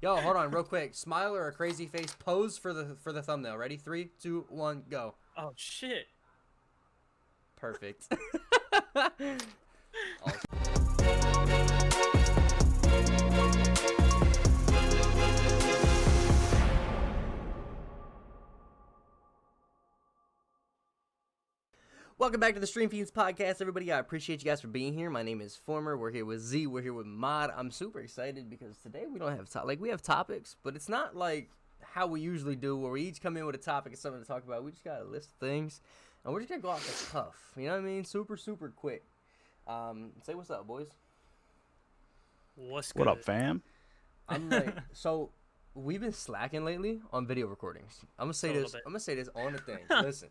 Yo, hold on, real quick. Smile or a crazy face. Pose for the thumbnail. Ready? 3, 2, 1, go. Oh shit. Perfect. Awesome. Welcome back to the Feens podcast, everybody. I appreciate you guys for being here. My name is Former. We're here with Z. We're here with Mod. I'm super excited because today we don't have we have topics, but it's not like how we usually do, where we each come in with a topic and something to talk about. We just got a list of things, and we're just gonna go off the cuff. You know what I mean? Super quick. Say what's up, boys. What's good? What up, fam? I'm like, so we've been slacking lately on video recordings. I'm gonna say this on the thing. Listen.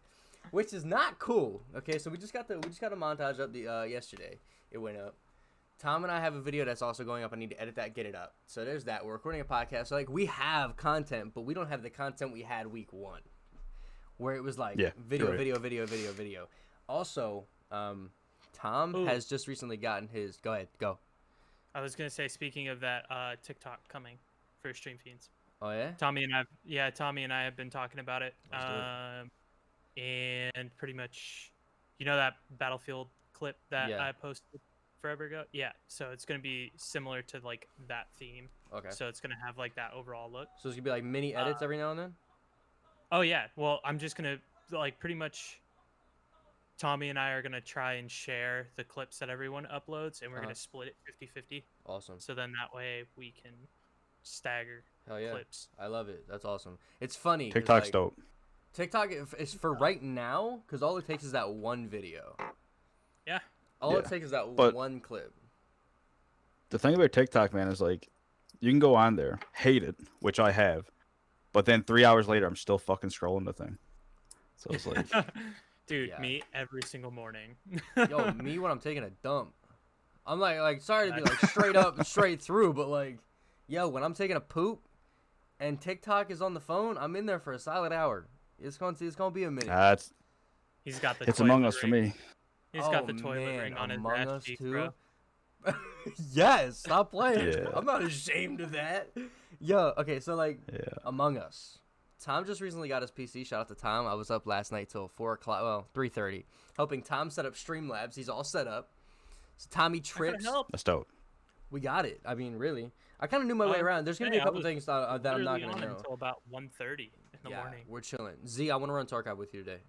Which is not cool. Okay, so we just got a montage up yesterday. It went up. Tom and I have a video that's also going up. I need to edit that, get it up. So there's that. We're recording a podcast. So like we have content, but we don't have the content we had week 1, where it was like video. Also, Tom has just recently gotten his. Go ahead, go. I was gonna say, speaking of that, TikTok coming for Stream Feens. Oh yeah. Tommy and I have been talking about it. And pretty much, you know that Battlefield clip that I posted forever ago? Yeah, so it's going to be similar to like that theme. Okay. So it's going to have like that overall look. So it's going to be like mini edits every now and then? Oh yeah, well I'm just going to like pretty much, Tommy and I are going to try and share the clips that everyone uploads, and we're going to split it 50-50. Awesome. So then that way we can stagger clips. I love it. That's awesome. It's funny. TikTok's dope. TikTok is for right now, because all it takes is that one video. Yeah. All it takes is that one clip. The thing about TikTok, man, is like, you can go on there, hate it, which I have, but then 3 hours later, I'm still fucking scrolling the thing. So it's like... Dude, me every single morning. Yo, me when I'm taking a dump. I'm like sorry to be like straight up, straight through, but like, yo, when I'm taking a poop and TikTok is on the phone, I'm in there for a solid hour. It's gonna be a minute. He's got the. It's Among Us for me. He's got the toilet ring on his ass cheek, bro. Yes, stop playing. Yeah. I'm not ashamed of that. Yo, okay, so like Among Us. Tom just recently got his PC. Shout out to Tom. I was up last night till 4 o'clock. Well, 3:30, helping Tom set up Streamlabs. He's all set up. So Tommy trips. That's dope. We got it. I mean, really. I kind of knew my way around. There's gonna be a couple things that I'm not gonna know until about 1:30 in the morning. We're chilling. Z, I want to run Tarkov with you today.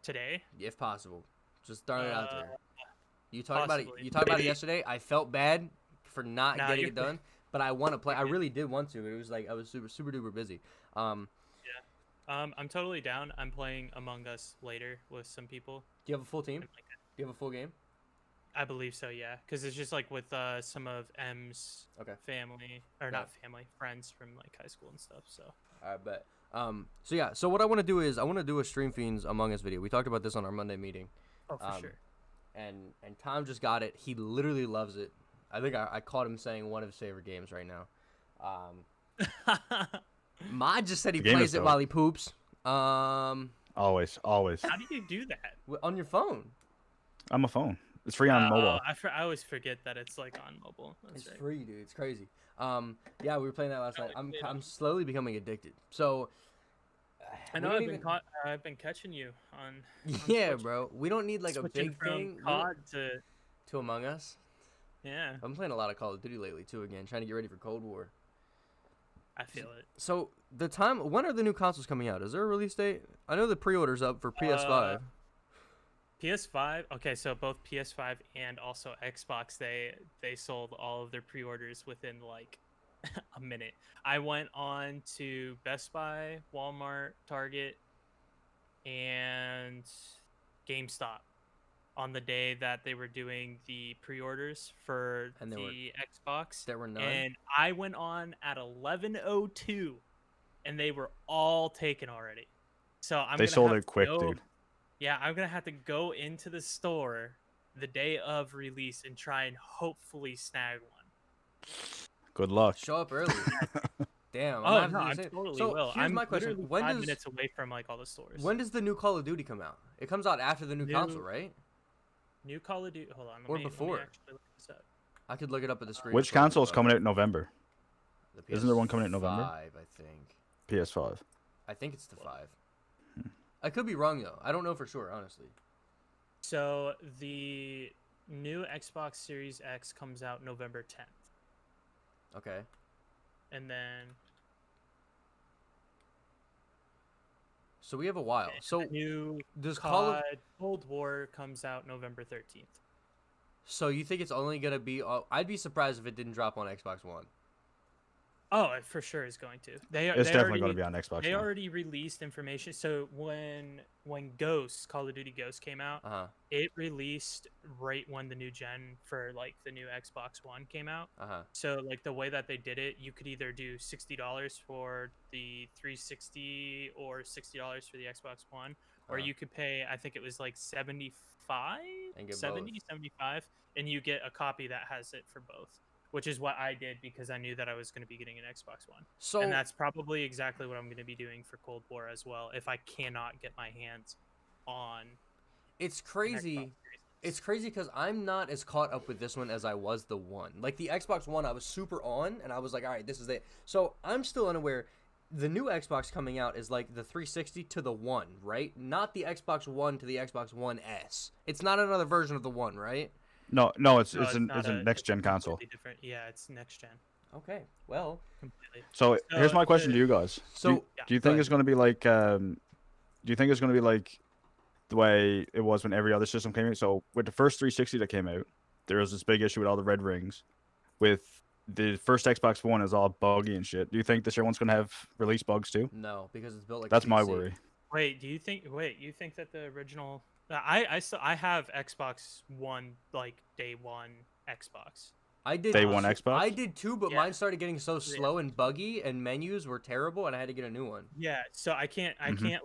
Today? If possible. Just throwing it out there. You talked about it. You talked about it yesterday. I felt bad for not getting it done, but I want to play. I really did want to. It was like I was super duper busy. I'm totally down. I'm playing Among Us later with some people. Do you have a full team? Do you have a full game? I believe so, yeah. Because it's just like with some of M's family, or not family, friends from like high school and stuff. So I bet. So yeah. So what I want to do is I want to do a Stream Fiends Among Us video. We talked about this on our Monday meeting. Oh, for sure. And Tom just got it. He literally loves it. I think I caught him saying one of his favorite games right now. Mod just said he plays it while he poops. Always. How do you do that? On your phone. I'm a phone. It's free on mobile. I always forget that it's like on mobile. It's free, dude. It's crazy. Yeah, we were playing that last night. I'm slowly becoming addicted. So I know I've been catching you on yeah, Twitch. Bro. We don't need like a big thing. COD to Among Us. Yeah. I'm playing a lot of Call of Duty lately too. Again, trying to get ready for Cold War. I feel it. So when are the new consoles coming out? Is there a release date? I know the pre-order's up for PS5. PS5. Okay, so both PS5 and also Xbox, they sold all of their pre-orders within like a minute. I went on to Best Buy, Walmart, Target, and GameStop on the day that they were doing the pre-orders for the Xbox. There were none. And I went on at 11:02, and they were all taken already. So they sold it quick, dude. Yeah, I'm gonna have to go into the store the day of release and try and hopefully snag one. Good luck. Show up early. Damn. I totally will. Here's my question. Literally 5 minutes away from like all the stores. When does the new Call of Duty come out? It comes out after the new console, right? New Call of Duty. Hold on. Or before. I could look it up at the screen. Which console is coming out in November? The PS5, Isn't there one coming in November? I think. PS5. I think it's the 5. I could be wrong though. I don't know for sure, honestly. So the new Xbox Series X comes out November 10th. Okay. And then So we have a while. So new does Cold War comes out November 13th. So you think it's only gonna be? I'd be surprised if it didn't drop on Xbox One. Oh, it for sure is going to. It's definitely going to be on Xbox They One. already released information. So when Call of Duty Ghosts came out, it released right when the new gen for like the new Xbox One came out. So like the way that they did it, you could either do $60 for the 360 or $60 for the Xbox One, or you could pay, I think it was like 75, And get 70, both. 75, and you get a copy that has it for both. Which is what I did because I knew that I was going to be getting an Xbox One. So, and that's probably exactly what I'm going to be doing for Cold War as well if I cannot get my hands on. It's crazy. It's crazy because I'm not as caught up with this one as I was the one. Like the Xbox One, I was super on, and I was like, all right, this is it. So I'm still unaware. The new Xbox coming out is like the 360 to the One, right? Not the Xbox One to the Xbox One S. It's not another version of the One, right? No, it's a next gen console. Different. Yeah, it's next gen. Okay, well, completely. So here's my question to you guys. So do you think it's going to be like? Do you think it's going to be like the way it was when every other system came out? So with the first 360 that came out, there was this big issue with all the red rings. With the first Xbox One is all buggy and shit. Do you think this year one's going to have release bugs too? No, because it's built like. That's a my PC. worry. Wait, you think that the original? I have Xbox One like day one Xbox. I did day one Xbox. I did too, but mine started getting so slow and buggy, and menus were terrible, and I had to get a new one. Yeah, so I can't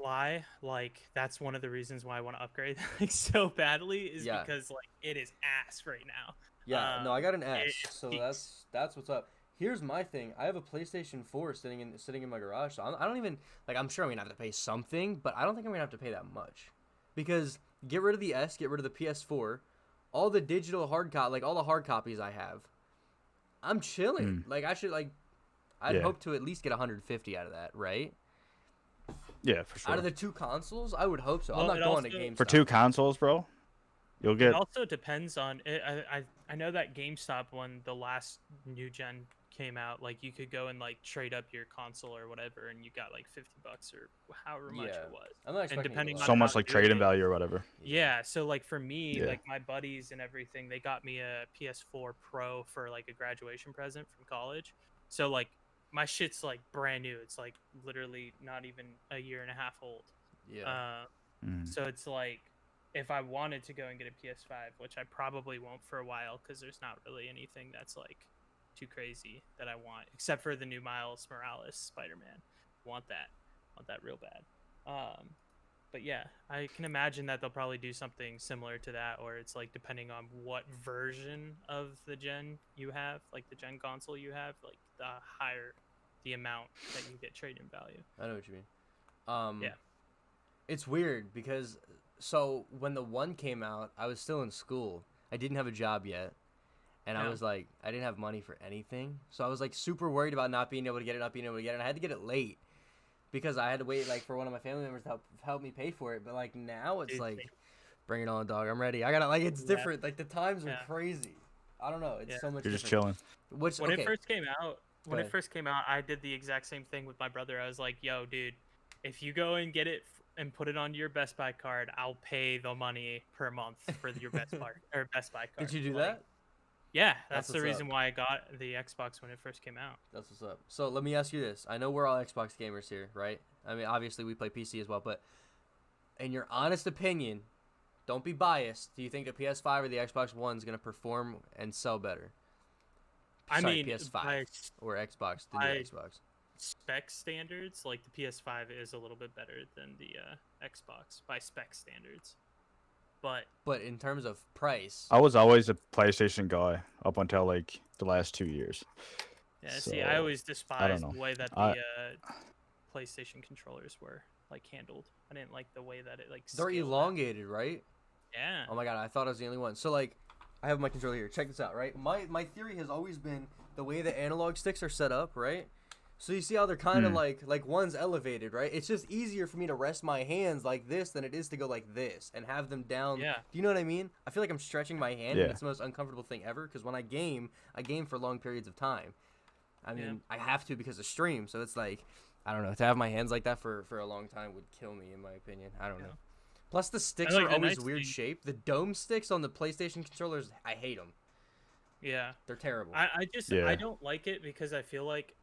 lie. Like that's one of the reasons why I want to upgrade like so badly is because like it is ass right now. Yeah, no, I got an S, so that's what's up. Here's my thing. I have a PlayStation 4 sitting in my garage, so I don't even like. I'm sure I'm gonna have to pay something, but I don't think I'm gonna have to pay that much, because get rid of the S, get rid of the PS4, all the digital all the hard copies I have. I'm chilling. Like I should I'd hope to at least get 150 out of that, right? Yeah, for sure. Out of the two consoles, I would hope so. Well, I'm not going to GameStop. For two consoles, bro. You'll get. It also depends on it. I know that GameStop when the last new gen came out, like you could go and like trade up your console or whatever, and you got like $50 or however much it was. I'm not expecting depending on so much like trade-in value or whatever. Yeah, so like for me, like my buddies and everything, they got me a PS4 Pro for like a graduation present from college. So like my shit's like brand new. It's like literally not even a year and a half old. Yeah. So it's like if I wanted to go and get a PS5, which I probably won't for a while because there's not really anything that's like too crazy that I want, except for the new Miles Morales Spider-Man. Want that real bad. But yeah, I can imagine that they'll probably do something similar to that, or it's like depending on what version of the gen you have, like the gen console you have, like the higher the amount that you get trade-in value. I know what you mean. Yeah. It's weird because so when the one came out, I was still in school. I didn't have a job yet. And I was like, I didn't have money for anything. So I was like super worried about not being able to get it, And I had to get it late because I had to wait like for one of my family members to help me pay for it. But like now it's like, bring it on, dog. I'm ready. I gotta it's different. Like the times are crazy. I don't know. It's so much. You're different. just chilling. When it first came out, I did the exact same thing with my brother. I was like, yo, dude, if you go and get it and put it onto your Best Buy card, I'll pay the money per month for your Best Buy card. Did you do that? Yeah, that's the reason why I got the Xbox when it first came out. That's what's up. So let me ask you this. I know we're all Xbox gamers here, right? I mean, obviously we play PC as well, but in your honest opinion, don't be biased. Do you think a PS5 or the Xbox One is going to perform and sell better? PS5 or Xbox, the new Xbox. Spec standards, like the PS5 is a little bit better than the Xbox by spec standards. But in terms of price, I was always a PlayStation guy up until like the last 2 years. Yeah, see, I always despised the way that the PlayStation controllers were like handled. I didn't like the way that it like. They're elongated, right? Yeah. Oh my god, I thought I was the only one. So like, I have my controller here. Check this out, right? My theory has always been the way the analog sticks are set up, right? So you see how they're kind of like one's elevated, right? It's just easier for me to rest my hands like this than it is to go like this and have them down. Yeah. Do you know what I mean? I feel like I'm stretching my hand, Yeah. and it's the most uncomfortable thing ever. Because when I game for long periods of time. I mean, I have to because of stream. So it's like, I don't know. To have my hands like that for a long time would kill me, in my opinion. I don't know. Plus, the sticks are always weird shape. The dome sticks on the PlayStation controllers, I hate them. Yeah. They're terrible. I don't like it because I feel like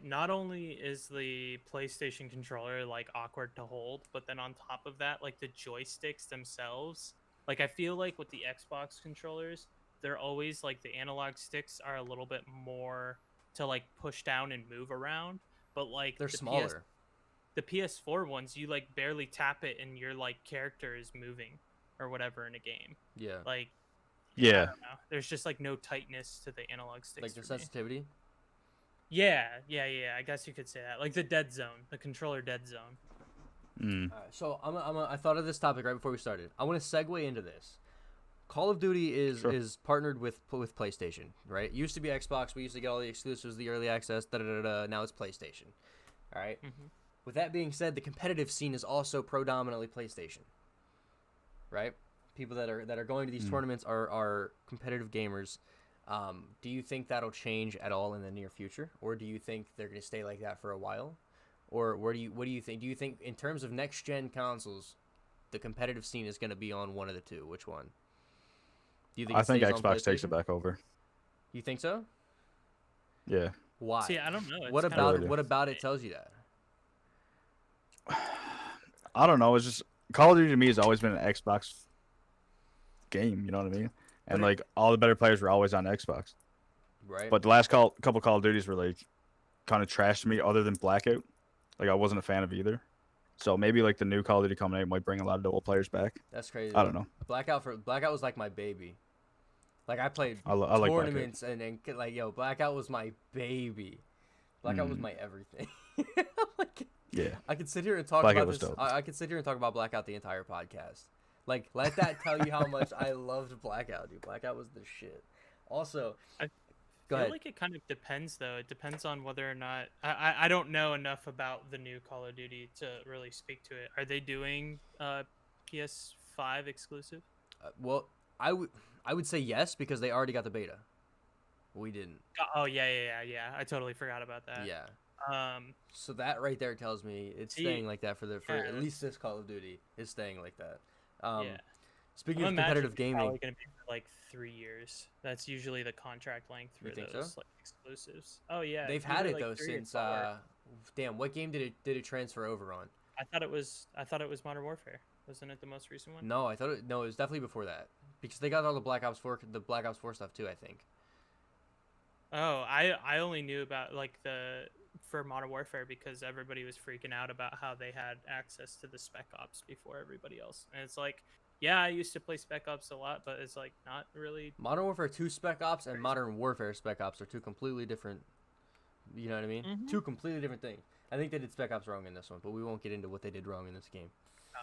not only is the PlayStation controller like awkward to hold, but then on top of that, like the joysticks themselves, like I feel like with the Xbox controllers, they're always like the analog sticks are a little bit more to like push down and move around, but like they're smaller. The PS4 ones, you like barely tap it and your like character is moving or whatever in a game. Yeah. Like Yeah. I don't know. There's just like no tightness to the analog sticks. Like the sensitivity? Yeah. I guess you could say that. Like the dead zone, the controller dead zone. Mm. All right, so I thought of this topic right before we started. I want to segue into this. Call of Duty is partnered with PlayStation, right? It used to be Xbox. We used to get all the exclusives, the early access, Now it's PlayStation. All right? Mm-hmm. With that being said, the competitive scene is also predominantly PlayStation, right? People that are going to these tournaments are competitive gamers. Do you think that'll change at all in the near future, or do you think they're going to stay like that for a while, or what do you think? Do you think in terms of next gen consoles, the competitive scene is going to be on one of the two? Which one? Do you think? I think Xbox takes it back over. You think so? Yeah. Why? See, I don't know. What about it tells you that? I don't know. It's just Call of Duty to me has always been an Xbox game. You know what I mean? And like all the better players were always on Xbox. Right. But the last couple Call of Duties were like kind of trash to me. Other than Blackout, like I wasn't a fan of either. So maybe like the new Call of Duty coming out might bring a lot of the old players back. That's crazy. I don't know. Blackout was like my baby. Like I played I like tournaments and like Blackout was my baby. Blackout was my everything. Like, yeah. I could sit here and talk Blackout about was this. dope. I could sit here and talk about Blackout the entire podcast. Like, let that tell you how much I loved Blackout, dude. Blackout was the shit. Also, I feel like it kind of depends, though. It depends on whether or not... I don't know enough about the new Call of Duty to really speak to it. Are they doing PS5 exclusive? Well, I would say yes because they already got the beta. We didn't. Oh, yeah. I totally forgot about that. Yeah. So that right there tells me it's staying like that for at least this Call of Duty is staying like that. Yeah. Speaking of competitive gaming, it's probably going to be for like 3 years. That's usually the contract length for those like exclusives. Oh yeah, they've had it though since. Damn, what game did it transfer over on? I thought it was Modern Warfare. Wasn't it the most recent one? No, it was definitely before that because they got all the Black Ops 4 stuff too. I think. Oh, I only knew about like for Modern Warfare because everybody was freaking out about how they had access to the Spec Ops before everybody else, and it's like, yeah, I used to play Spec Ops a lot, but it's like not really. Modern Warfare 2 Spec Ops and Modern Warfare Spec Ops are two completely different. You know what I mean? Mm-hmm. Two completely different things. I think they did Spec Ops wrong in this one, but we won't get into what they did wrong in this game.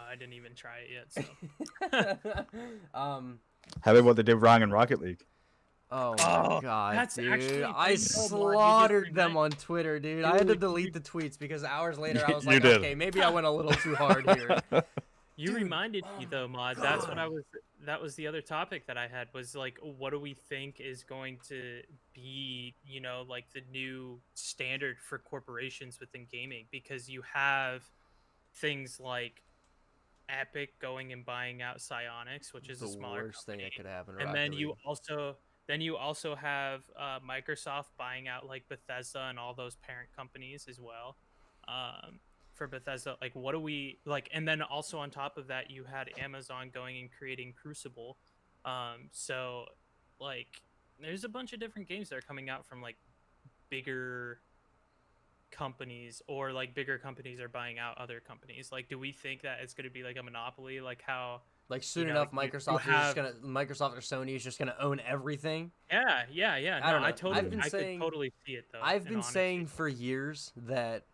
I didn't even try it yet. So. How about what they did wrong in Rocket League? Oh my god, that's dude! I slaughtered them on Twitter, dude. I had to delete the tweets because hours later I was like, okay, maybe I went a little too hard here. You reminded me though, Mod. That's what that was the other topic that I had was like, what do we think is going to be, like the new standard for corporations within gaming? Because you have things like Epic going and buying out Psyonix, which is a smaller worst thing that could happen. And then you also have Microsoft buying out like Bethesda and all those parent companies as well. For Bethesda, like what do we like? And then also on top of that, you had Amazon going and creating Crucible. So like there's a bunch of different games that are coming out from like bigger companies, or like bigger companies are buying out other companies. Like, do we think that it's going to be like a monopoly, like how? Like soon enough, like Microsoft or Sony is just gonna own everything. Yeah. I don't know. I could totally see it though. I've been saying for years that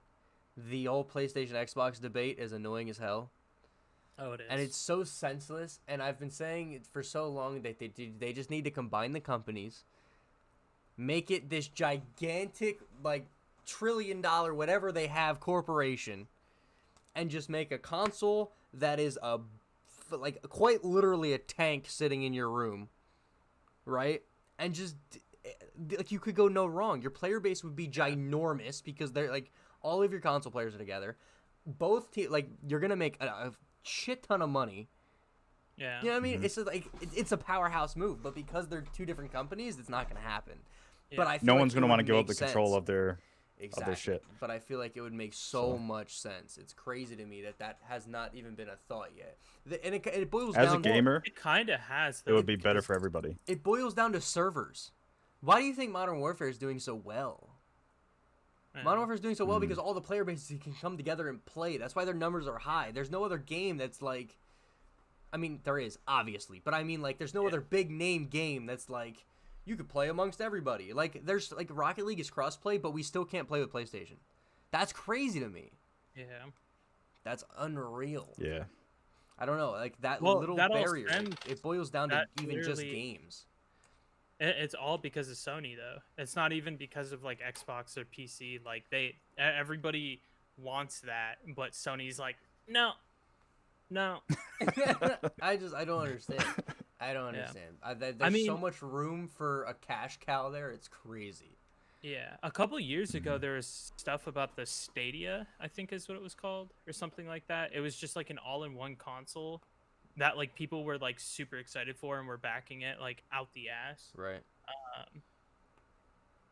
the old PlayStation Xbox debate is annoying as hell. Oh, it is. And it's so senseless. And I've been saying it for so long that they just need to combine the companies make it this gigantic, like, $1 trillion, whatever they have, corporation, and just make a console that is like quite literally a tank sitting in your room, right? And just like you could go no wrong. Your player base would be ginormous because they're like all of your console players are together. Both like you're gonna make a shit ton of money. Yeah. You know what I mean? It's just like it's a powerhouse move, but because they're two different companies, it's not gonna happen. Yeah. But I feel No like one's gonna it want to would give up make the control sense. of their Exactly. shit. But I feel like it would make so much sense. It's crazy to me that has not even been a thought yet. And it boils As down a gamer, It kind of has. it Though. would be better for everybody. It boils down to servers. Why do you think Modern Warfare is doing so well? Modern Warfare is doing so well because all the player bases can come together and play. That's why their numbers are high. There's no other game that's like, I mean, there is obviously, but I mean like, there's no other big name game that's like you could play amongst everybody. Like there's like Rocket League is crossplay, but we still can't play with PlayStation. That's crazy to me. Yeah. That's unreal. Yeah. I don't know, like that Well, little that all barrier. stems- It boils down to that even just literally- games. It's all because of Sony, though. It's not even because of like Xbox or PC. Like everybody wants that, but Sony's like, no. I don't understand. I don't understand. There's so much room for a cash cow there. It's crazy. Yeah, a couple years ago there was stuff about the Stadia, I think is what it was called, or something like that. It was just like an all-in-one console that like people were like super excited for and were backing it like out the ass. Right.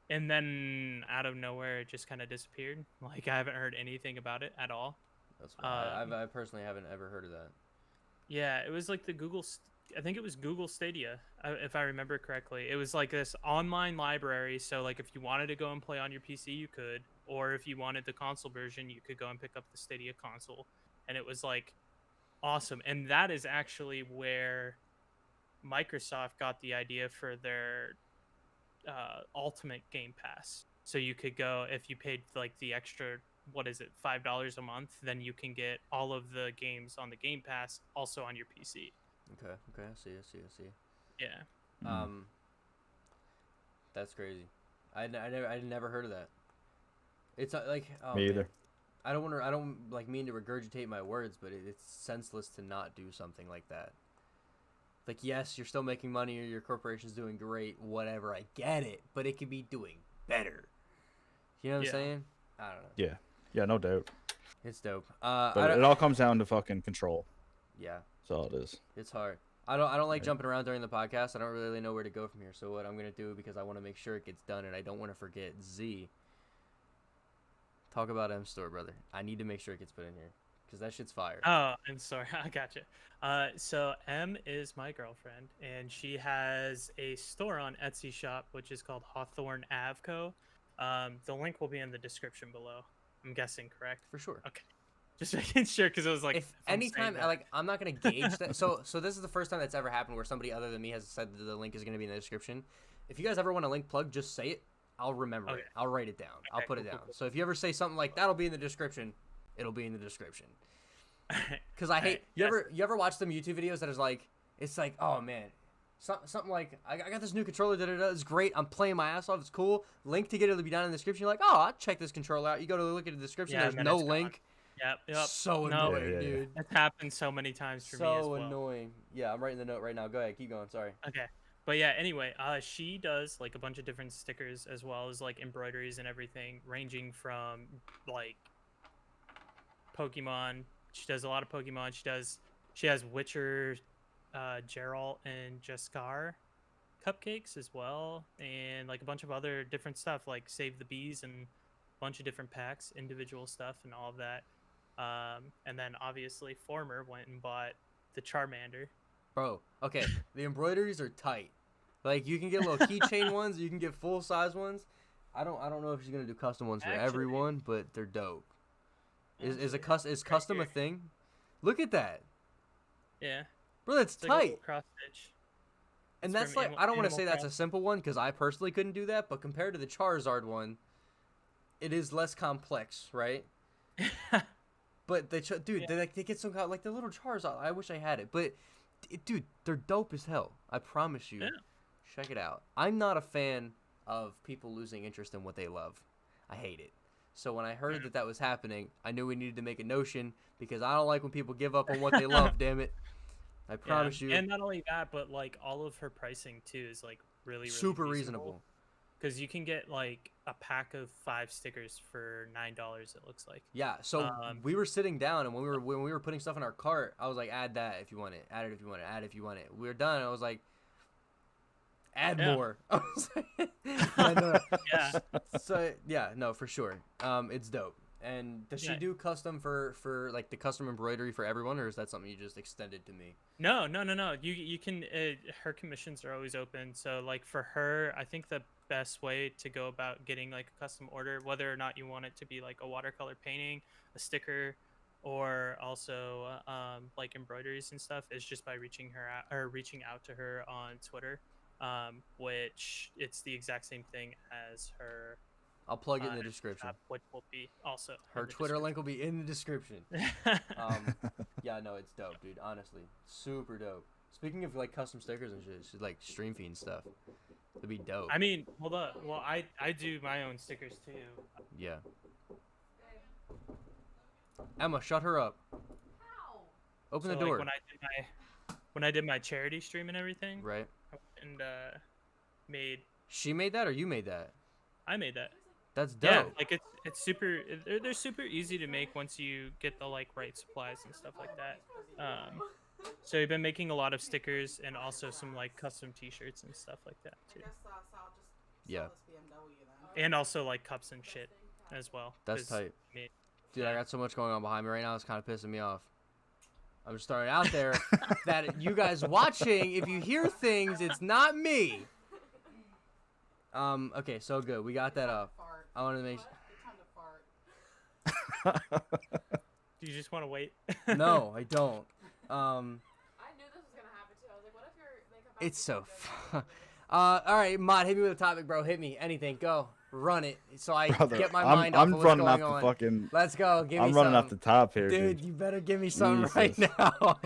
And then out of nowhere it just kind of disappeared. Like I haven't heard anything about it at all. That's why I personally haven't ever heard of that. Yeah, it was like the I think it was Google Stadia, if I remember correctly. It was like this online library, so like if you wanted to go and play on your PC, you could, or if you wanted the console version, you could go and pick up the Stadia console, and it was like awesome. And that is actually where Microsoft got the idea for their Ultimate Game Pass. So you could go, if you paid like the extra, what is it, $5 a month, then you can get all of the games on the Game Pass also on your PC. Okay, I see. Yeah. That's crazy. I never heard of that. It's like Me either. Man. I don't like mean to regurgitate my words, but it's senseless to not do something like that. Like, yes, you're still making money, or your corporation's doing great, whatever. I get it, but it could be doing better. You know what I'm saying? I don't know. Yeah, no doubt. It's dope. But it all comes down to fucking control. Yeah. That's all it is. It's hard. I don't like jumping around during the podcast. I don't really know where to go from here. So what I'm gonna do, because I want to make sure it gets done, and I don't want to forget, Z. Talk about M Store, brother. I need to make sure it gets put in here because that shit's fire. Oh, I'm sorry. I gotcha. So M is my girlfriend, and she has a store on Etsy shop, which is called Hawthorne Avco. The link will be in the description below. I'm guessing, correct? For sure. Okay. Just making sure, because it was like, if anytime, like, I'm not gonna gauge that. So this is the first time that's ever happened where somebody other than me has said that the link is gonna be in the description. If you guys ever want a link plug, just say it. I'll remember it. I'll write it down. Okay, I'll put it down. So if you ever say something like that'll be in the description, it'll be in the description. Because I hate you ever watch some YouTube videos that is like, it's like, oh man, something like I got this new controller that it's great. I'm playing my ass off. It's cool. Link to get it will be down in the description. You're like, oh, I'll check this controller out. You go to look at the description. There's no link. Yep. So annoying, dude. It's happened so many times for me as well. So annoying. Yeah, I'm writing the note right now. Go ahead, keep going. Sorry. Okay. But yeah, anyway, she does like a bunch of different stickers as well as like embroideries and everything, ranging from like Pokemon. She does a lot of Pokemon. She has Witcher, Geralt, and Jaskar cupcakes as well, and like a bunch of other different stuff like Save the Bees and a bunch of different packs, individual stuff, and all of that. And then obviously Former went and bought the Charmander. Bro, okay, the embroideries are tight. Like you can get little keychain ones, you can get full size ones. I don't know if she's gonna do custom ones for everyone, but they're dope. Is custom a thing? Look at that. Yeah. Bro, that's tight. Like cross stitch. And that's like, I don't want to say that's a simple one because I personally couldn't do that, but compared to the Charizard one, it is less complex, right? But they get some kind of, like the little Charizard. I wish I had it, but dude, they're dope as hell. I promise you. Yeah. Check it out. I'm not a fan of people losing interest in what they love. I hate it. So when I heard that was happening, I knew we needed to make a notion because I don't like when people give up on what they love. Damn it! I promise you. And not only that, but like all of her pricing too is like really super reasonable. Because you can get like a pack of 5 stickers for $9. It looks like. Yeah. So we were sitting down, and when we were putting stuff in our cart, I was like, "Add that if you want it. Add it if you want it. Add it if you want it." We were done. And I was like, "Add more." I was like, yeah. So yeah, no, for sure. It's dope. And does she do custom for like the custom embroidery for everyone, or is that something you just extended to me? No. You can. Her commissions are always open. So like for her, I think the best way to go about getting like a custom order, whether or not you want it to be like a watercolor painting, a sticker, or also like embroideries and stuff, is just by reaching out to her on Twitter, which it's the exact same thing as her. I'll plug it in the description. Which will be also her Twitter link will be in the description. Yeah, no, it's dope, dude. Honestly, super dope. Speaking of like custom stickers and shit, like stream feed stuff. It'd be dope. I mean, hold up. Well, I do my own stickers too. Yeah. Emma, shut her up. How? Open the door. Like when I did my charity stream and everything. Right. And made. She made that, or you made that? I made that. That's dope. Yeah, like it's super. They're super easy to make once you get the like right supplies and stuff like that. So we've been making a lot of stickers and also some like custom T-shirts and stuff like that too. Yeah. And also like cups and shit as well. That's tight. Dude, I got so much going on behind me right now. It's kind of pissing me off. I'm just throwing it out there that you guys watching, if you hear things, it's not me. Okay, so good. We got that up. I wanted to make. Do you just want to wait? No, I don't. I knew this was gonna happen too. I was like, what if your makeup? It's so fun. All right, Mod, hit me with a topic, bro. Hit me. Anything. Go. Run it. So I get my mind off of what's running going off on. the fucking. Let's go. Give me I'm running some. off the top here, dude. You better give me something right Jesus. now.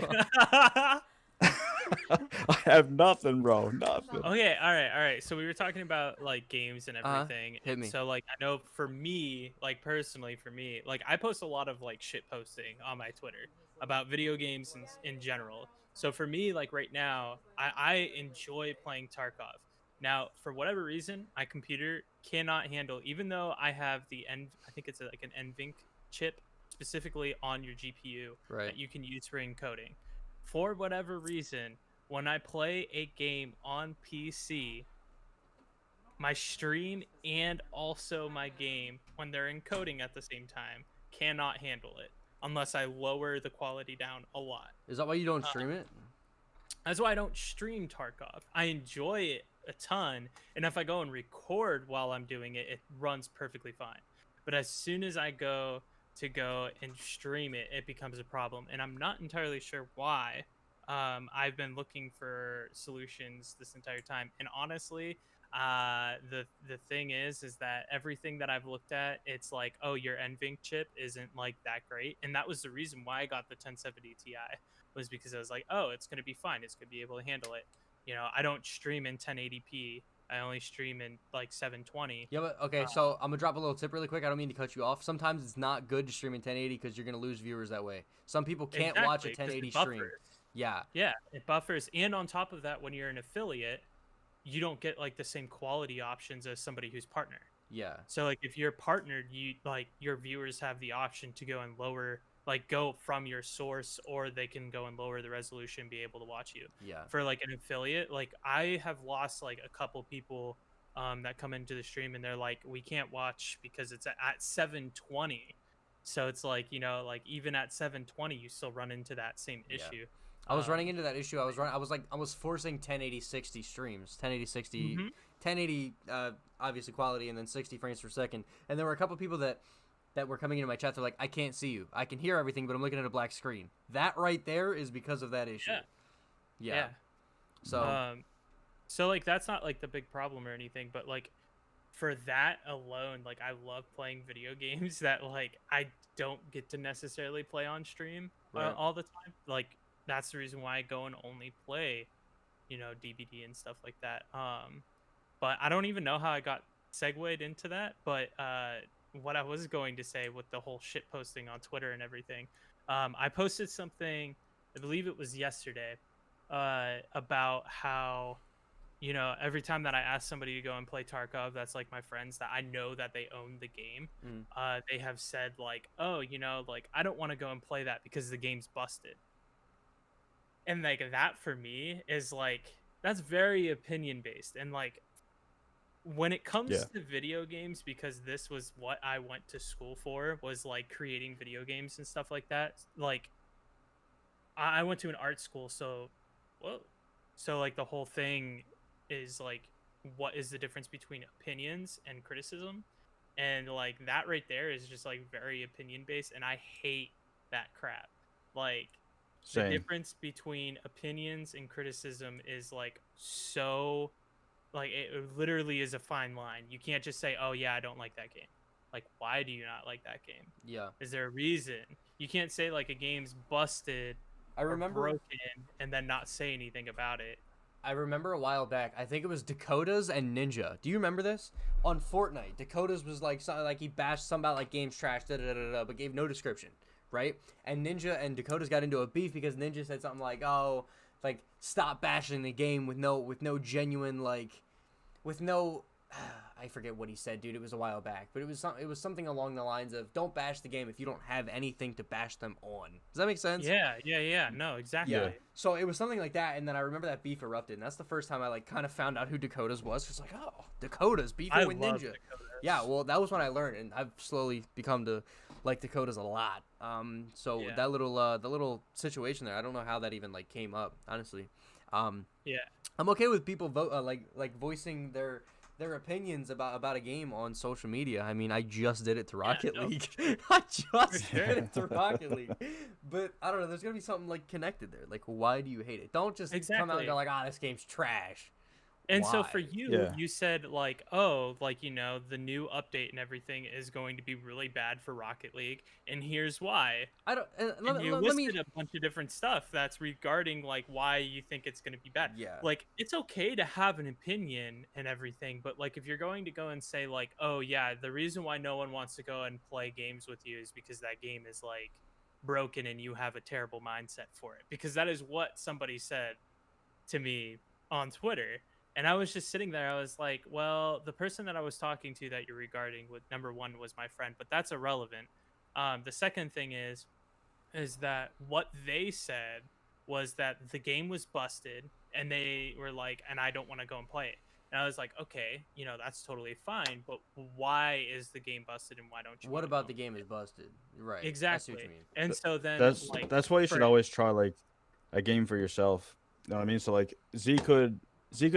I have nothing, bro. Nothing. Okay, all right. So we were talking about like games and everything. Hit me. So like I know for me, like personally for me, like I post a lot of like shit posting on my Twitter about video games in general. So for me, like right now, I enjoy playing Tarkov. Now, for whatever reason, my computer cannot handle, even though I have I think it's like an NVENC chip specifically on your GPU that you can use for encoding. For whatever reason, when I play a game on PC, my stream and also my game, when they're encoding at the same time, cannot handle it unless I lower the quality down a lot. Is that why you don't stream it? That's why I don't stream Tarkov. I enjoy it a ton, and if I go and record while I'm doing it, it runs perfectly fine. But as soon as I go and stream it, it becomes a problem, and I'm not entirely sure why. I've been looking for solutions this entire time, and honestly, the thing is that everything that I've looked at, it's like, oh, your NVENC chip isn't like that great, and that was the reason why I got the 1070 Ti, was because I was like, oh, it's gonna be fine, it's gonna be able to handle it. You know, I don't stream in 1080p. I only stream in like 720. Yeah, but okay, so I'm gonna drop a little tip really quick. I don't mean to cut you off. Sometimes it's not good to stream in 1080 because you're gonna lose viewers that way. Some people can't watch a 1080 stream. Yeah. Yeah, it buffers, and on top of that, when you're an affiliate, you don't get like the same quality options as somebody who's partnered. Yeah. So like if you're partnered, you like your viewers have the option to go and lower, like go from your source, or they can go and lower the resolution and be able to watch you. Yeah. For like an affiliate, like I have lost like a couple people that come into the stream and they're like, we can't watch because it's at 720. So it's like, you know, like even at 720, you still run into that same issue. I was running into that issue. I was forcing 1080 60 streams, 1080 60, 1080 obviously quality, and then 60 frames per second. And there were a couple people that were coming into my chat. They're like, I can't see you. I can hear everything, but I'm looking at a black screen. That right there is because of that issue. Yeah. So like that's not like the big problem or anything, but like for that alone, like I love playing video games that like I don't get to necessarily play on stream all the time. Like that's the reason why I go and only play, you know, DBD and stuff like that. But I don't even know how I got segued into that. But what I was going to say with the whole shit posting on Twitter and everything, I posted something, I believe it was yesterday, about how, you know, every time that I ask somebody to go and play Tarkov, that's like my friends that I know that they own the game, they have said like, oh, you know, like I don't want to go and play that because the game's busted. And like that for me is like, that's very opinion based. And like when it Yeah. comes to video games, because this was what I went to school for, was like creating video games and stuff like that. Like I went to an art school, so whoa. So like the whole thing is like, what is the difference between opinions and criticism? And like that right there is just like very opinion based, and I hate that crap. Like the Same. difference between opinions and criticism is like so, like it literally is a fine line. You can't just say, "Oh yeah, I don't like that game." Like, why do you not like that game? Yeah. Is there a reason? You can't say like a game's busted I or remember broken and then not say anything about it. I remember a while back, I think it was Dakotas and Ninja. Do you remember this? On Fortnite, Dakotas was like something like he bashed some about like games trash, but gave no description, right? And Ninja and Dakotas got into a beef because Ninja said something like, "Oh, like stop bashing the game with no genuine like with no I forget what he said, dude. It was a while back, but it was something along the lines of don't bash the game if you don't have anything to bash them on." Does that make sense? Yeah. No, exactly. Yeah. So it was something like that, and then I remember that beef erupted, and that's the first time I like kind of found out who Dakotas was. It's like, oh, Dakotas beefing with love Ninja. Dakotas. Yeah, well, that was when I learned, and I've slowly become to like Dakotas a lot. So Yeah. that little situation there, I don't know how that even like came up, honestly. Yeah. I'm okay with people like voicing their opinions about a game on social media. I mean, I just did it to Rocket League. I just did it to Rocket League. But I don't know, there's gonna be something like connected there. Like, why do you hate it? Don't just come out and go like, "Ah, this game's trash." And so Why? for you, Yeah. you said like, oh, like, you know, the new update and everything is going to be really bad for Rocket League, and here's why. I don't. And you Let me. listed a bunch of different stuff that's regarding like why you think it's going to be bad. Yeah. Like it's okay to have an opinion and everything, but like if you're going to go and say like, oh yeah, the reason why no one wants to go and play games with you is because that game is like broken and you have a terrible mindset for it, because that is what somebody said to me on Twitter. And I was just sitting there. I was like, well, the person that I was talking to that you're regarding with number one was my friend, but that's irrelevant. The second thing is that what they said was that the game was busted, and they were like, and I don't want to go and play it. And I was like, okay, you know, that's totally fine, but why is the game busted and why don't you? What wanna about go the and game play is it? busted? Right. Exactly. I see what you mean. And so then That's why you should always try like a game for yourself. You know what I mean? So like Z could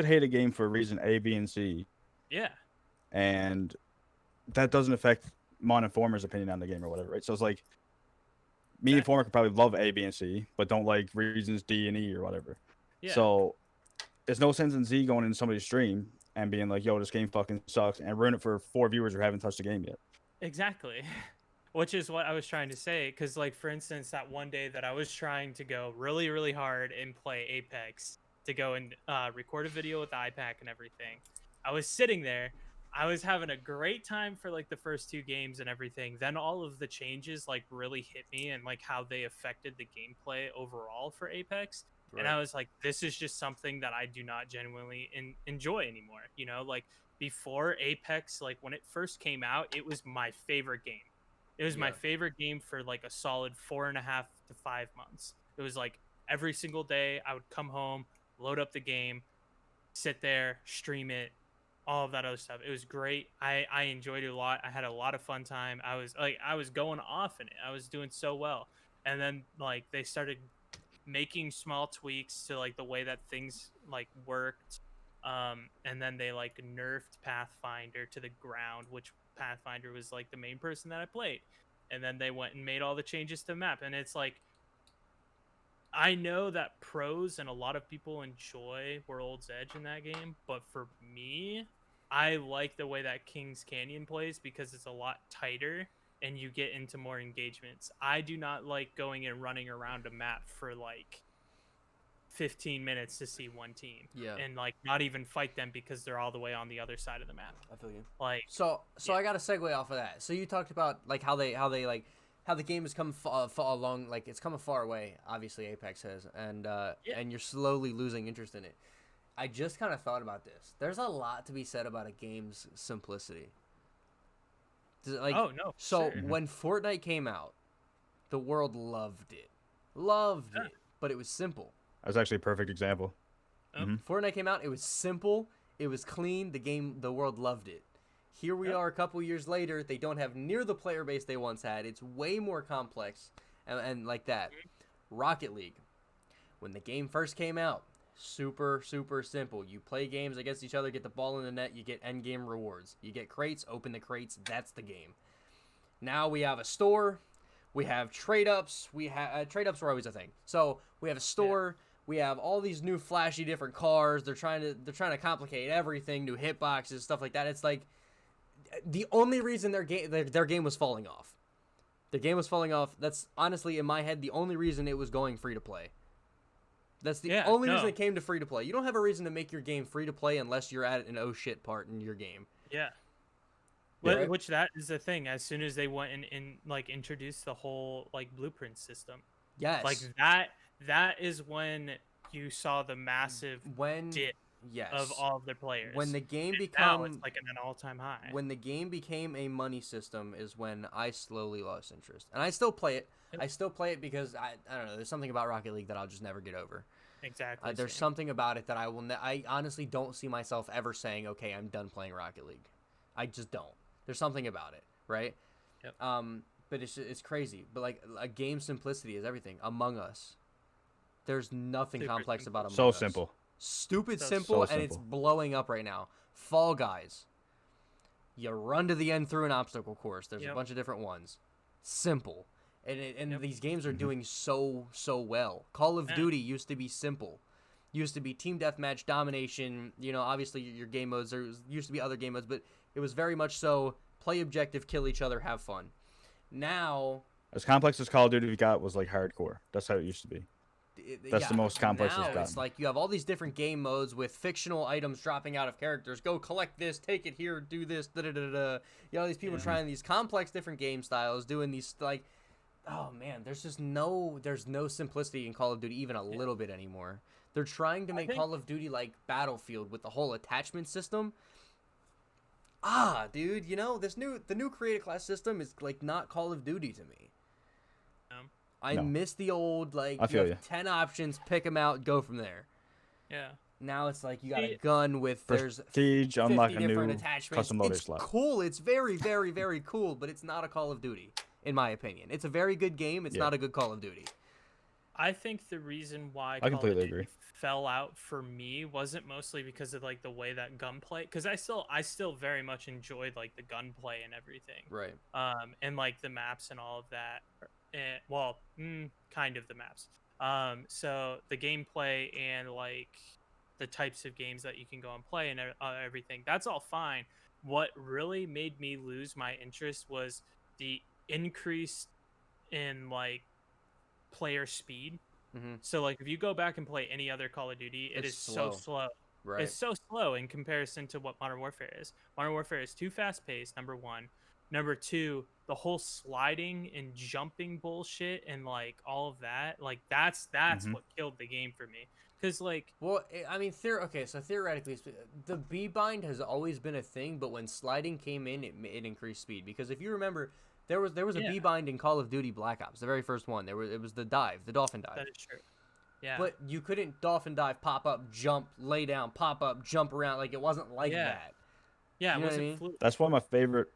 hate a game for reason A, B, and C, Yeah. and that doesn't affect Mon Informer's opinion on the game or whatever, right? So it's like me and Informer could probably love A, B, and C, but don't like reasons D and E or whatever. Yeah. So there's no sense in Z going into somebody's stream and being like, "Yo, this game fucking sucks," and ruin it for 4 viewers who haven't touched the game yet. Exactly. Which is what I was trying to say, because like for instance, that one day that I was trying to go really, really hard and play Apex, to go and record a video with the iPad and everything, I was sitting there, I was having a great time for like the first 2 games and everything. Then all of the changes like really hit me, and like how they affected the gameplay overall for Apex. Right. And I was like, this is just something that I do not genuinely enjoy anymore. You know, like before Apex, like when it first came out, it was my favorite game. It was my favorite game for like a solid 4.5 to 5 months. It was like every single day I would come home, load up the game, sit there, stream it, all of that other stuff. It was great. I enjoyed it a lot. I had a lot of fun time. I was going off in it. I was doing so well. And then like they started making small tweaks to like the way that things like worked. And then they like nerfed Pathfinder to the ground, which Pathfinder was like the main person that I played. And then they went and made all the changes to the map. And it's like, I know that pros and a lot of people enjoy World's Edge in that game, but for me, I like the way that King's Canyon plays because it's a lot tighter and you get into more engagements. I do not like going and running around a map for like 15 minutes to see one team. Yeah. And like not even fight them because they're all the way on the other side of the map. I feel you. Like So I got to segue off of that. So you talked about like how the game has come along, like it's come a far way. Obviously, Apex has, and you're slowly losing interest in it. I just kind of thought about this. There's a lot to be said about a game's simplicity. Like, oh no. So Sure. when Fortnite came out, the world loved it, but it was simple. That's actually a perfect example. Fortnite came out, it was simple, it was clean. The world loved it. Here we are a couple years later. They don't have near the player base they once had. It's way more complex and like that. Rocket League, when the game first came out, super simple. You play games against each other, get the ball in the net, you get end game rewards. You get crates, open the crates, that's the game. Now we have a store, we have trade ups. We have trade ups were always a thing. So we have a store. Yeah. We have all these new flashy different cars. They're trying to complicate everything, new hitboxes, stuff like that. It's like the only reason their game was falling off. Their game was falling off. That's honestly in my head the only reason it was going free to play. That's the only reason it came to free to play. You don't have a reason to make your game free to play unless you're at an oh shit part in your game. Yeah. Right? Which that is the thing. As soon as they went and like introduced the whole like blueprint system. Yes. Like that is when you saw the massive dip of all of their players. When the game now it's like an all-time high. When the game became a money system is when I slowly lost interest. And I still play it. I still play it because I don't know, there's something about Rocket League that I'll just never get over. Exactly. There's something about it that I honestly don't see myself ever saying, "Okay, I'm done playing Rocket League." I just don't. There's something about it, right? Yep. But it's crazy. But like a game simplicity is everything. Among Us. There's nothing complex about Among Us. So simple. Stupid simple, and it's blowing up right now. Fall Guys. You run to the end through an obstacle course. There's a bunch of different ones. Simple. And these games are doing so well. Call of Duty used to be simple. Used to be team deathmatch, domination. You know, obviously your game modes. There used to be other game modes, but it was very much so play objective, kill each other, have fun. Now, as complex as Call of Duty got was like hardcore. That's how it used to be. That's the most complex it's gotten. It's like you have all these different game modes with fictional items dropping out of characters. Go collect this, take it here, do this, da-da-da-da. You know, these people trying these complex different game styles, doing these like, oh man, there's no simplicity in Call of Duty even a little bit anymore. They're trying to make Call of Duty like Battlefield with the whole attachment system. Dude, you know, the new creative class system is like not Call of Duty to me. I miss the old, like, you have 10 options, pick them out, go from there. Yeah. Now it's like you got a gun with, there's Prestige, 50 unlock a different new attachments. custom motor It's slot. cool. It's very, very, very cool, but it's not a Call of Duty, in my opinion. It's a very good game. It's not a good Call of Duty. I think the reason why I completely agree. fell out for me wasn't mostly because of like the way that gunplay, because I still very much enjoyed like the gunplay and everything. Right. And like the maps and all of that. Kind of the maps. So the gameplay and like the types of games that you can go and play and everything, that's all fine. What really made me lose my interest was the increase in like player speed. So like if you go back and play any other Call of Duty, it's so slow. Right. It's so slow in comparison to what Modern Warfare is. Modern Warfare is too fast paced, number one. Number two, the whole sliding and jumping bullshit and like all of that, like that's what killed the game for me. Because like, well, I mean, so theoretically, the B bind has always been a thing, but when sliding came in, it increased speed. Because if you remember, there was a B bind in Call of Duty Black Ops, the very first one. It was the dolphin dive. That is true. Yeah. But you couldn't dolphin dive, pop up, jump, lay down, pop up, jump around. Like it wasn't like that. Yeah, you know what I mean? That's one of my favorite.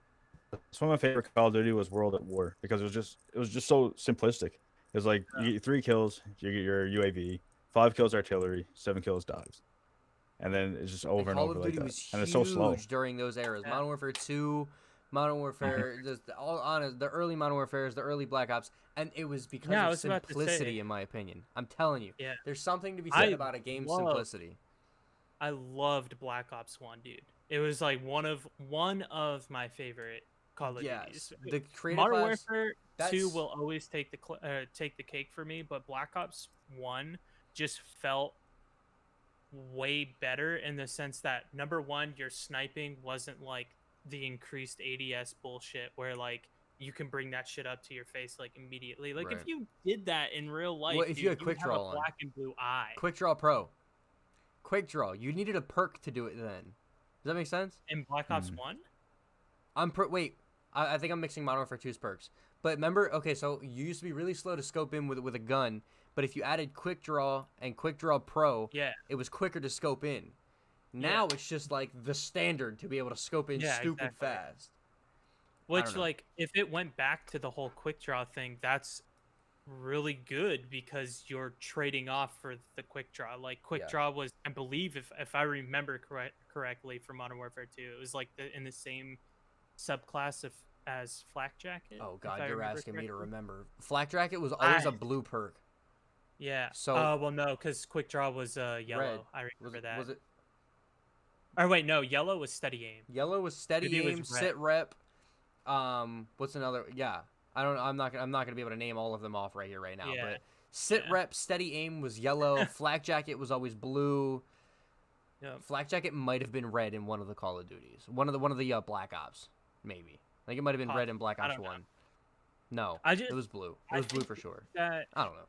Some of my favorite Call of Duty was World at War because it was just so simplistic. It was like you get 3 kills, you get your UAV, 5 kills artillery, 7 kills dives, and then it's just over and over like that. And it's so slow during those eras. Modern Warfare 2, Modern Warfare, just all honest, the early Modern Warfares, the early Black Ops, and it was because of simplicity, in my opinin. I'm telling you, there's something to be said about a game's simplicity. I loved Black Ops 1, dude. It was like one of my favorite Call of Duties. The creative Modern class, Warfare 2 will always take the cake for me, but Black Ops 1 just felt way better in the sense that number one, your sniping wasn't like the increased ADS bullshit where like you can bring that shit up to your face like immediately. Like if Right. you did that in real life, Well, if you had you quick have draw a on. black and blue eye. Quick Draw Pro. Quick Draw. You needed a perk to do it then. Does that make sense? In Black Ops 1? Wait. I think I'm mixing Modern Warfare 2's perks. But remember, okay, so you used to be really slow to scope in with a gun, but if you added Quick Draw and Quick Draw Pro, Yeah. it was quicker to scope in. Now it's just like the standard to be able to scope in stupid exactly. fast. Which, like, if it went back to the whole quick draw thing, that's really good because you're trading off for the quick draw. Like, quick draw was, I believe, if I remember correctly from Modern Warfare 2, it was like in the same subclass as Flak Jacket. Oh god, you're asking me to remember. Flak Jacket was always a blue perk. Yeah. So well, no, because quick draw was yellow. red. I remember that. Was it? Or wait, no, yellow was steady aim. Yellow was steady aim, sit rep. What's another? Yeah, I don't. I'm not gonna be able to name all of them off right now. Yeah. But sit rep, steady aim was yellow. Flak Jacket was always blue. Yep. Flak Jacket might have been red in one of the Call of Duties. One of the Black Ops, maybe. Like it might have been red in Black Ops 1. No, it was blue. It was blue for sure. I don't know.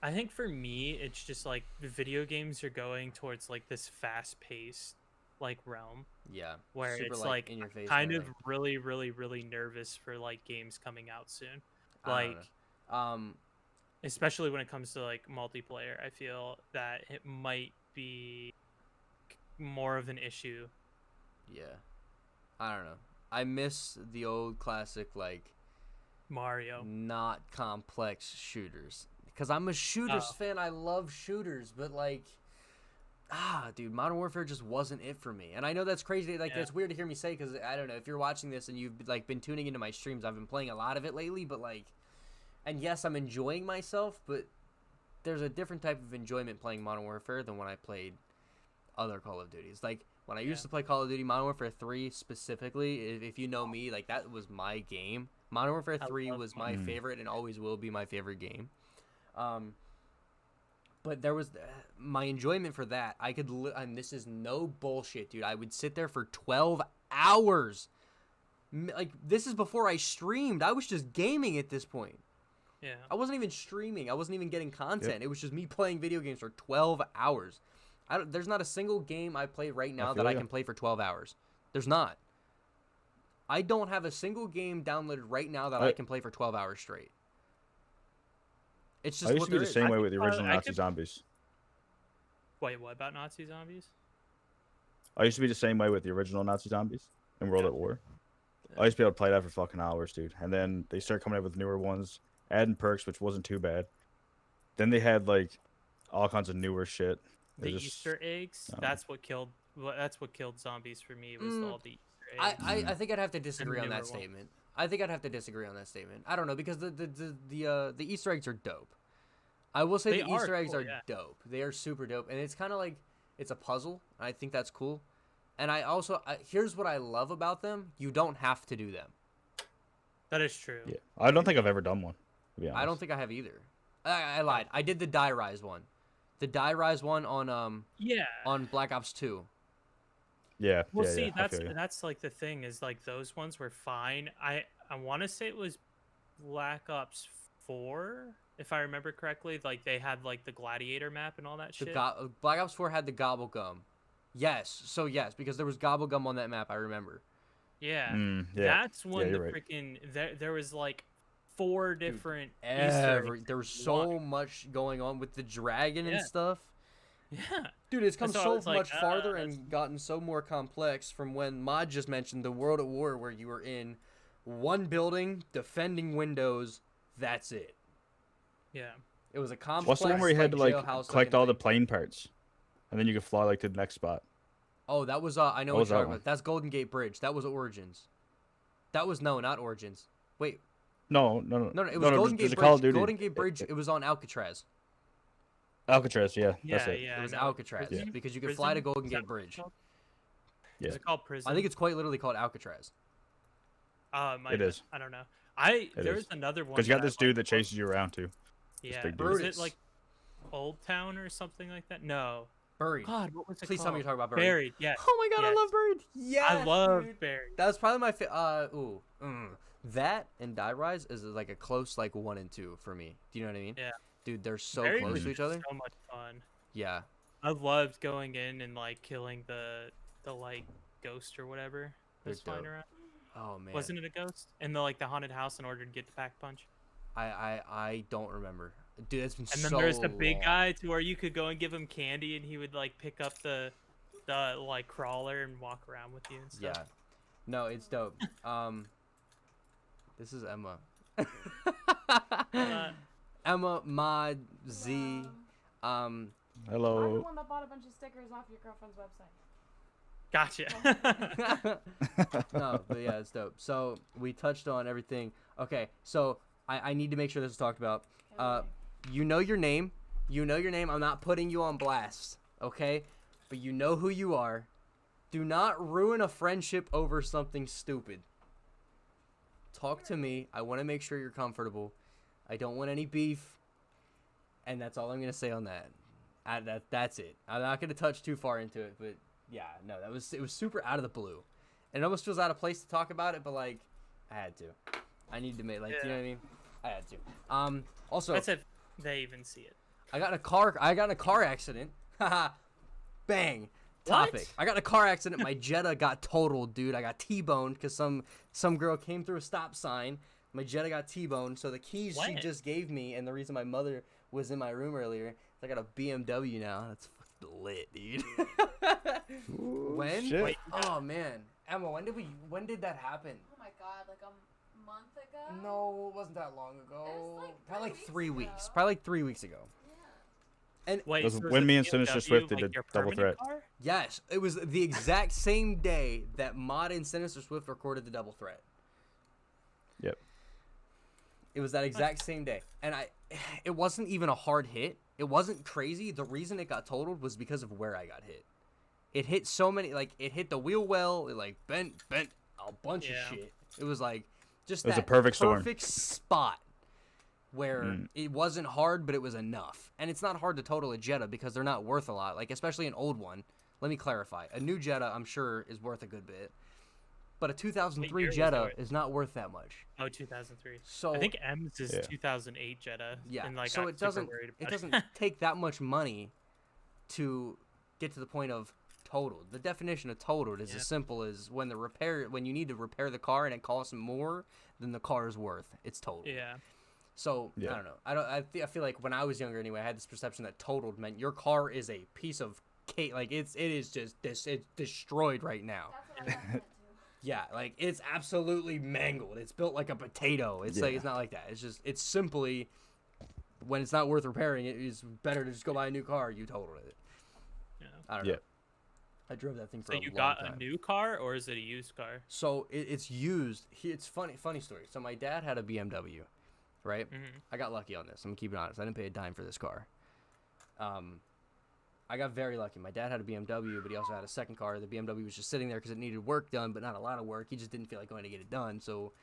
I think for me, it's just like the video games are going towards like this fast-paced like realm. Yeah. Where super, it's like in your face. kind of really, really, really nervous for like games coming out soon. Like, especially when it comes to like multiplayer, I feel that it might be more of an issue. Yeah. I don't know. I miss the old classic like Mario, not complex shooters. Because I'm a shooters fan. I love shooters, but like, dude, Modern Warfare just wasn't it for me. And I know that's crazy. Like, it's weird to hear me say because I don't know if you're watching this and you've like been tuning into my streams. I've been playing a lot of it lately, but like, and yes, I'm enjoying myself, but there's a different type of enjoyment playing Modern Warfare than when I played other Call of Duties. Like when I used to play Call of Duty, Modern Warfare 3 specifically. If you know me, like that was my game. Modern Warfare 3 was my favorite and always will be my favorite game. But there was my enjoyment for that. I could, and this is no bullshit, dude. I would sit there for 12 hours. Like this is before I streamed. I was just gaming at this point. Yeah. I wasn't even streaming. I wasn't even getting content. Yep. It was just me playing video games for 12 hours. There's not a single game I play right now that I can play for 12 hours. There's not. I don't have a single game downloaded right now that I can play for 12 hours straight. It's just I used to be the same way with the original Nazi Zombies. Wait, what about Nazi Zombies? I used to be the same way with the original Nazi Zombies in World at War. I used to be able to play that for fucking hours, dude. And then they started coming out with newer ones, adding perks, which wasn't too bad. Then they had like all kinds of newer shit. The Easter eggs. That's what killed. That's what killed zombies for me. Was all the Easter eggs. I think I'd have to disagree on that statement. I think I'd have to disagree on that statement. I don't know because the Easter eggs are dope. I will say the Easter eggs are dope. They are super dope, and it's kind of like it's a puzzle. And I think that's cool. And I also here's what I love about them: you don't have to do them. That is true. Yeah, I don't think I've ever done one. To be honest. I don't think I have either. I lied. I did the Die Rise one. The Die Rise one on on Black Ops 2. Yeah. Well, see, that's like the thing is like those ones were fine. I want to say it was Black Ops 4, if I remember correctly. Like they had like the Gladiator map and all that shit. Black Ops 4 had the gobble gum. Yes. So yes, because there was gobble gum on that map. I remember. Yeah. That's when the freaking there was like 4 different Easter eggs. There was so much going on with the dragon and stuff. Yeah. Dude, it's come so much farther and gotten so more complex from when Mod just mentioned the World at War where you were in one building, defending windows, that's it. Yeah. It was a complex. What's the one where you had to like collect all the plane parts? And then you could fly like to the next spot. Oh, that was I know what you're talking about. That's Golden Gate Bridge. That was Origins. That was not Origins. Wait. No. It was Golden Gate Bridge. Golden Gate Bridge. It was on Alcatraz. Alcatraz, that's it. It was Alcatraz because you could fly to Golden Gate Bridge. Yeah. Is it called Prison? I think it's quite literally called Alcatraz. It is. I don't know. There's another one. Because you got this dude that chases you around too. Yeah. Brutus. Old Town or something like that. No. Buried. God, what was it Please called? tell me you're talking about Buried. Buried. Yes. Oh my god, yes. I love Buried. Yes, I love dude. Buried. That was probably my that and Die Rise is like a close like 1 and 2 for me. Do you know what I mean? Yeah. Dude, they're so Buried close was to each other. So much fun. Yeah. I loved going in and like killing the like ghost or whatever They're was flying dope. around. Oh man. Wasn't it a ghost in the haunted house in order to get the pack punch? I don't remember. Dude, it's been And so then there's the big long. guy to where you could go and give him candy and he would like pick up the like crawler and walk around with you and stuff. Yeah. No, it's dope. This is Emma. Emma, Mod, Z. I'm the Hello. one that bought a bunch of stickers off your girlfriend's website. Gotcha. No, but yeah, it's dope. So we touched on everything. Okay, so I need to make sure this is talked about. You know your name. You know your name. I'm not putting you on blast, okay? But you know who you are. Do not ruin a friendship over something stupid. Talk to me. I want to make sure you're comfortable. I don't want any beef. And that's all I'm going to say on that. That's it. I'm not going to touch too far into it, but yeah, no, it was super out of the blue. And it almost feels out of place to talk about it, but like I had to. I need to make you know what I mean? I had to. Also, That's if they even see it. I got in a car accident. Haha. Bang. Topic. What? I got in a car accident. My Jetta got totaled, dude. I got T-boned because some girl came through a stop sign. My Jetta got T-boned. So the keys she What? just gave me, and the reason my mother was in my room earlier, is I got a BMW now. That's fucking lit, dude. Ooh, When? shit. Wait, Oh man, Emma, when did that happen? Oh my god, like a month ago? No, it wasn't that long ago. It was like Probably like 3 3 weeks weeks. ago. Probably like 3 weeks ago. Yeah. And Wait, It was so when it me a and Sinister BMW, Swift did like the your double permanent threat. car? yes, it was the exact same day that Mod and Sinister Swift recorded the double threat. Yep. It was that exact same day, and it wasn't even a hard hit. It wasn't crazy. The reason it got totaled was because of where I got hit. It hit so many, like it hit the wheel well. It like bent a bunch of shit. It was like just It was a that perfect storm. perfect spot where it wasn't hard, but it was enough. And it's not hard to total a Jetta because they're not worth a lot. Like especially an old one. Let me clarify. A new Jetta, I'm sure, is worth a good bit. But a 2003 year was Jetta it? is not worth that much. Oh, 2003. So I think M's is Yeah. 2008 Jetta. yeah, And, like, so I'm it super doesn't worried it about doesn't take that much money to get to the point of totaled. The definition of totaled is Yeah. as simple as when you need to repair the car and it costs more than the car is worth. It's totaled. Yeah. So Yeah. I don't know. I feel like when I was younger anyway, I had this perception that totaled meant your car is a piece of cake. Like it is just it's destroyed right now. That's what I got meant to. Yeah, like it's absolutely mangled. It's built like a potato. It's like Yeah. it's not like that. It's simply when it's not worth repairing, it is better to just go buy a new car. You totaled it. Yeah. I don't Yeah. know. I drove that thing for So a you long got time. a new car or is it a used car? So it's used. It's funny story. So my dad had a BMW, right? Mm-hmm. I got lucky on this. I'm gonna keep it honest. I didn't pay a dime for this car. I got very lucky. My dad had a BMW, but he also had a second car. The BMW was just sitting there because it needed work done, but not a lot of work. He just didn't feel like going to get it done. So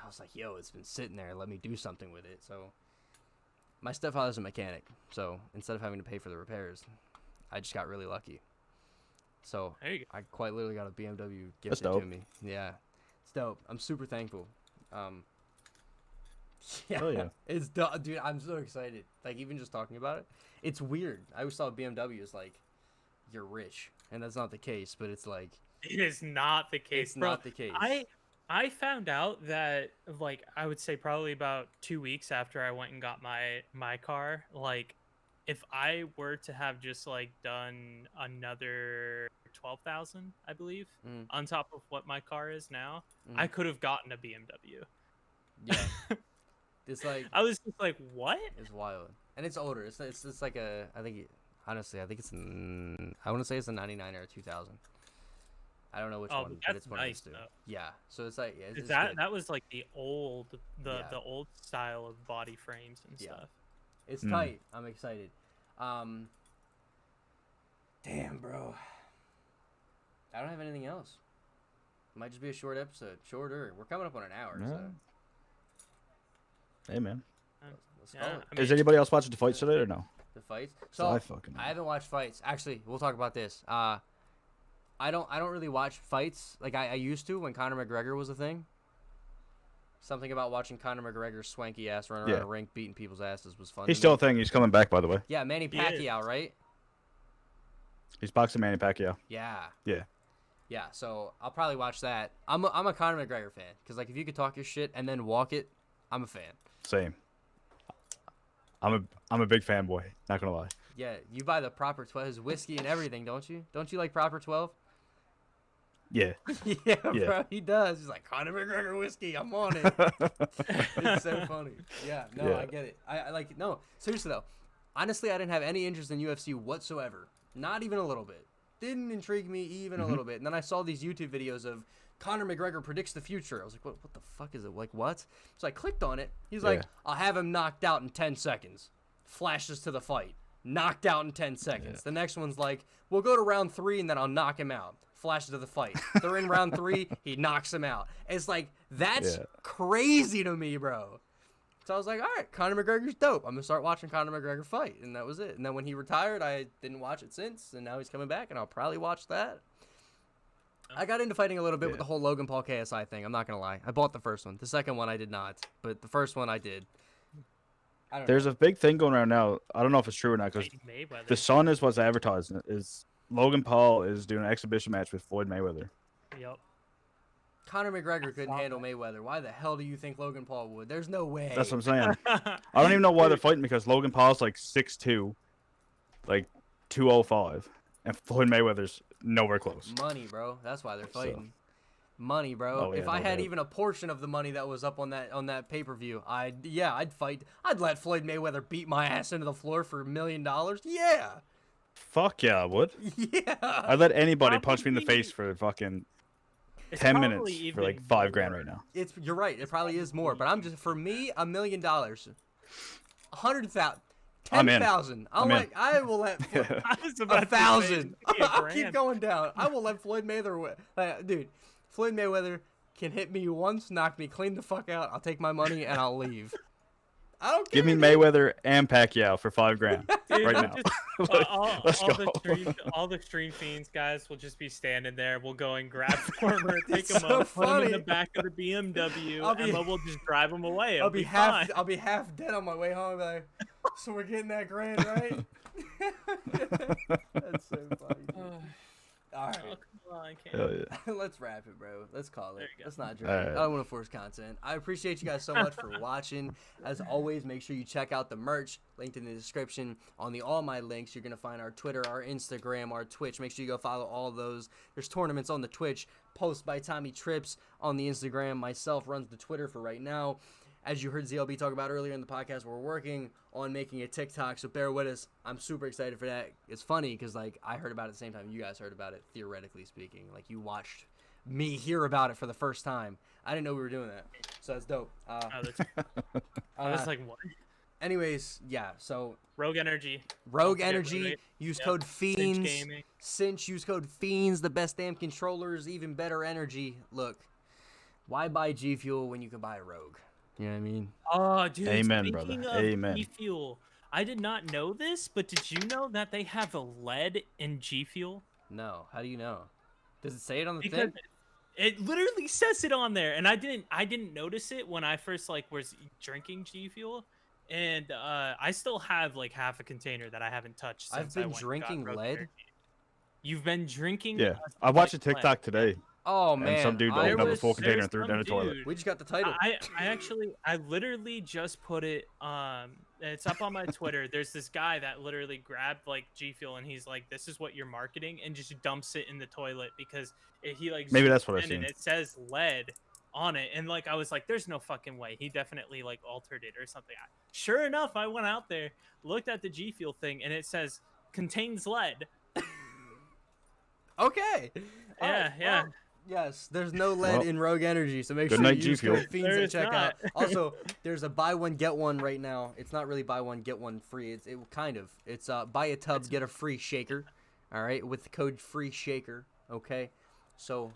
I was like, yo, it's been sitting there. Let me do something with it. So my stepfather's a mechanic. So instead of having to pay for the repairs, I just got really lucky. So There you go. I quite literally got a BMW That's gifted to dope. me. Yeah, it's dope. I'm super thankful. Yeah, Hell yeah. it's dope, dude. I'm so excited. Like even just talking about it, it's weird. I always thought BMW is like you're rich, and that's not the case. But it's like It is not the case, it's bro. not the case. I found out that like I would say probably about 2 weeks after I went and got my car, like if I were to have just like done another 12,000, I believe, Mm. on top of what my car is now, Mm. I could have gotten a BMW. Yeah, it's like I was just like, what? it's wild, and it's older. It's like a honestly I think it's I want to say it's a 99 or a 2000. I don't know which Oh, one, but that's it's one of nice, those two. though. Yeah, so it's like yeah, it's That good. that was like the old Yeah. the old style of body frames and Yeah. stuff. It's Mm. tight. I'm excited. Damn, bro. I don't have anything else. Might just be a short episode. Shorter. We're coming up on an hour, so Yeah. Hey man. let's Yeah, call it. I Is mean, anybody else watching the fights today or no? The fights. So I fucking know. I haven't watched fights. Actually, we'll talk about this. I don't really watch fights like I used to when Conor McGregor was a thing. Something about watching Conor McGregor's swanky ass run around a rink beating people's asses was fun. He's still a thing. He's coming back, by the way. Yeah, Manny Pacquiao, right? He's boxing Manny Pacquiao. Yeah. Yeah. Yeah, so I'll probably watch that. I'm a Conor McGregor fan because like if you could talk your shit and then walk it, I'm a fan. Same. I'm a big fanboy. Not gonna lie. Yeah, you buy the proper 12 his whiskey and everything, don't you? Don't you like proper 12? Yeah. Yeah, bro, he does. He's like Conor McGregor whiskey. I'm on it. It's so funny. Yeah, no, I get it. I like no. Seriously though, honestly, I didn't have any interest in UFC whatsoever. Not even a little bit. Didn't intrigue me even a little bit. And then I saw these YouTube videos of Conor McGregor predicts the future. I was like, what the fuck is it? Like, what? So I clicked on it. He's like, I'll have him knocked out in 10 seconds. Flashes to the fight. Knocked out in 10 seconds. Yeah. The next one's like, we'll go to round 3 and then I'll knock him out. Flashes to the fight. They're in round 3. He knocks him out. It's like, that's crazy to me, bro. So I was like, all right, Conor McGregor's dope. I'm going to start watching Conor McGregor fight. And that was it. And then when he retired, I didn't watch it since. And now he's coming back, and I'll probably watch that. I got into fighting a little bit with the whole Logan Paul KSI thing. I'm not going to lie. I bought the first one. The second one I did not. But the first one I did. There's a big thing going around now. I don't know if it's true or not, because the Sun is what's advertised. Is Logan Paul is doing an exhibition match with Floyd Mayweather. Yep. Conor McGregor couldn't handle Mayweather. Why the hell do you think Logan Paul would? There's no way. That's what I'm saying. I don't even know why they're fighting, because Logan Paul's like 6'2", like 205, and Floyd Mayweather's nowhere close. Money, bro. That's why they're fighting. Money, bro. Oh, yeah, if I had even a portion of the money that was up on that pay-per-view, I'd fight. I'd let Floyd Mayweather beat my ass into the floor for $1 million. Yeah. Fuck yeah, I would. Yeah. I'd let anybody punch me in the face for fucking 10 minutes for like $5,000 right now. You're right. It probably is more, but I'm just, for me, $1 million, 100,000, 10,000. I will let 1,000. I'll keep going down. I will let Floyd Mayweather. Dude, Floyd Mayweather can hit me once, knock me clean the fuck out. I'll take my money and I'll leave. I don't care. Give me Mayweather and Pacquiao for $5,000 right now. Let's go. All the stream fiends guys will just be standing there. We'll go and grab Former, take him up, put him in the back of the BMW, and then we'll just drive him away. I'll be half dead on my way home. Like, so we're getting that grand, right? That's so funny. All right. Oh, Hell yeah. Let's wrap it, bro. Let's call it. Let's not drink. Right. I don't want to force content. I appreciate you guys so much for watching. As always, make sure you check out the merch linked in the description. On all my links, you're going to find our Twitter, our Instagram, our Twitch. Make sure you go follow all those. There's tournaments on the Twitch. Post by Tommy Trips on the Instagram. Myself runs the Twitter for right now. As you heard ZLB talk about earlier in the podcast, we're working on making a TikTok, so bear with us. I'm super excited for that. It's funny because, like, I heard about it at the same time you guys heard about it, theoretically speaking. Like, you watched me hear about it for the first time. I didn't know we were doing that, so that's dope. I was like, what? Anyways, yeah, so... Rogue Energy. Use code Feens. Cinch, use code Feens. The best damn controllers, even better energy. Look, why buy G Fuel when you can buy a Rogue? You know what I mean? Oh, dude. Amen, brother. Amen. G Fuel. I did not know this, but did you know that they have a lead in G Fuel? No. How do you know? Does it say it on the thing? It literally says it on there, and I didn't notice it when I first was drinking G Fuel, and I still have like half a container that I haven't touched. Since I've been drinking lead. You've been drinking? Yeah, I watched a TikTok today. Oh man! And some dude opened up a full container and threw it down the toilet. We just got the title. I literally just put it. It's up on my Twitter. There's this guy that literally grabbed like G Fuel and he's like, "This is what you're marketing," and just dumps it in the toilet because he like maybe that's what I seen. And it says lead on it, and like I was like, "There's no fucking way." He definitely like altered it or something. Sure enough, I went out there, looked at the G Fuel thing, and it says contains lead. Okay. Yeah. Well, yes, there's no lead in Rogue Energy, so make sure you use code Feens and check out. Also, there's a buy one get one right now. It's not really buy one get one free. It's buy a tub get a free shaker. All right, with the code free shaker. Okay, so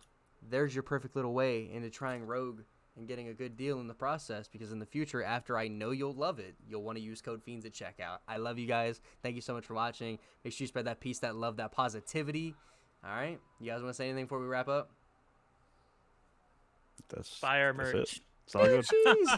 there's your perfect little way into trying Rogue and getting a good deal in the process, because in the future, after I know you'll love it, you'll want to use code Feens at checkout. I love you guys. Thank you so much for watching. Make sure you spread that peace, that love, that positivity. All right? You guys want to say anything before we wrap up? That's Buy our that's merch. it. It's all good. Cheese.